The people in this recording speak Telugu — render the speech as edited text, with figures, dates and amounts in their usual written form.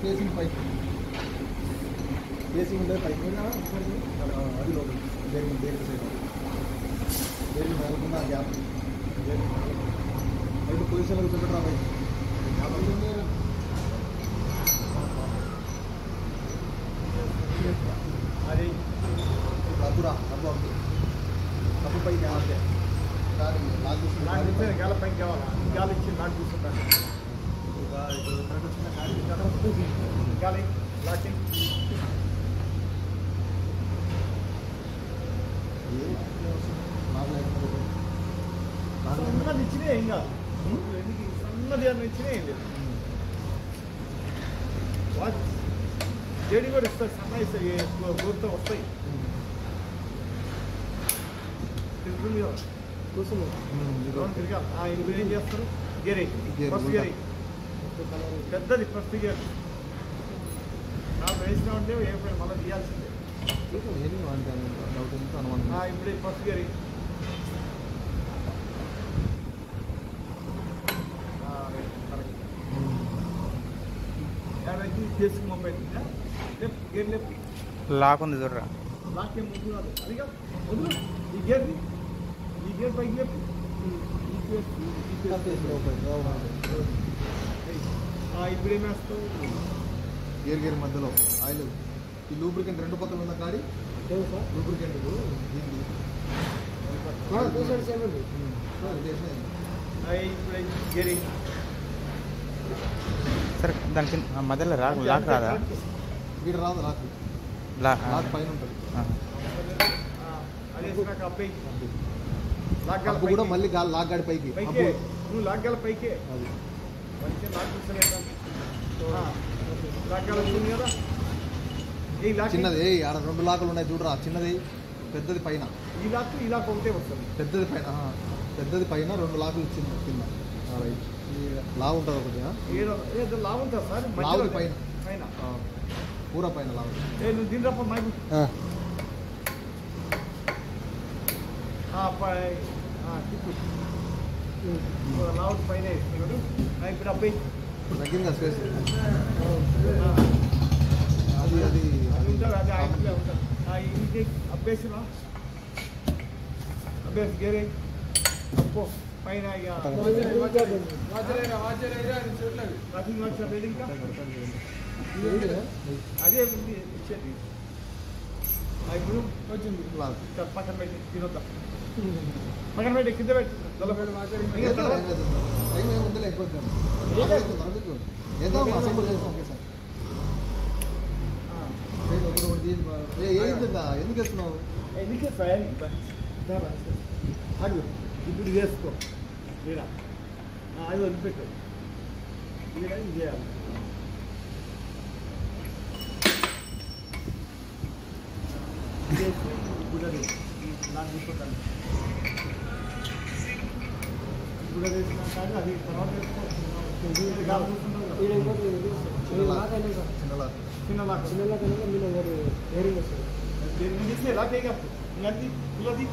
కేసింగ్ పైప్ కేసింగ్ ఉండే పైప్ అది లోపల బేరింగ్ సైడ్ బేరింగ్ తగలకుండా గ్యాప్ అయితే పొజిషన్లో కూర్చోబెట్టరా పైప్ అది అద్దురా అప్పు పైకి అంతే నాకు గాలి పైకి కావాలా గాలి ఇచ్చి నాకు కూర్చుంటాను గాలి లాకింగ్ సన్నది ఇచ్చినా ఏం కాదు సన్నది అని ఇచ్చినా ఏం లేదు జేడి కూడా ఇస్తారు సన్న ఇస్తాయి గోరుతో వస్తాయి కూర్చుని ఏం చేస్తారు గేరే ఫస్ట్ గేరే పెద్దది ఫస్ట్ గేర్ నాకు వేసినా ఉంటే ఏమైనా మళ్ళీ తీయాల్సిందే ఇప్పుడు ఫస్ట్ గేర్ చేసుకు మొబైల్ గేర్ లేపు లాక్ ఉంది చూడరా లాక్ ఏం ముందు రాదు అదిగా వదులు ఈ గేర్ పైకి లేపు ఇప్పుడు ఏమేస్తావు గేర్ మధ్యలో ఆయిల్ ఈ లూబ్రికెంట్ రెండు పక్కన ఉన్న కాడి లూబ్రికెంట్ సరే దానికి మధ్యలో లాక్ రాదా వీడు రాదు లాక్ పైన ఉంటుంది లాక్ కూడా మళ్ళీ లాక్ గాడి పైకి నువ్వు లాక్ గాలి పైకి అది మంచి లాక్ వస్తుంది కదా చిన్నది ఆడ రెండు లాకులు ఉన్నాయి చూడరా చిన్నది పెద్దది పైన ఈ లాక్ ఒకటే వస్తుంది పెద్దది పైన రెండు లాకులు చిన్న కింద లావు ఉంటుంది ఒకటి లావు ఉంటుంది సార్ లావు పైన పైన పూర పైన లావు నువ్వు దీని రప్ప మైకు లావు పైన ఇప్పుడు అబ్బాయి తగ్గిందా స్పేస్ అది అభ్యాసం అభ్యాస్ గేరే అప్పో పైన అదే ఇచ్చేది ఇప్పుడు వచ్చింది పక్కన పెట్టి తినొద్దాం పక్కన పెట్టి కింద పెట్టి ఎందుకు వేస్తున్నావు ఇప్పుడు చేసుకో వీడా అది వదిలిపెట్టు వీడా ఇది చేయాలి ఇప్పుడు అది నాకు తీసుకుంటాను ఇప్పుడు వేసినా కానీ అది తర్వాత చిన్న లాక్ తీసి ఎలా తీయగా ఇలాంటి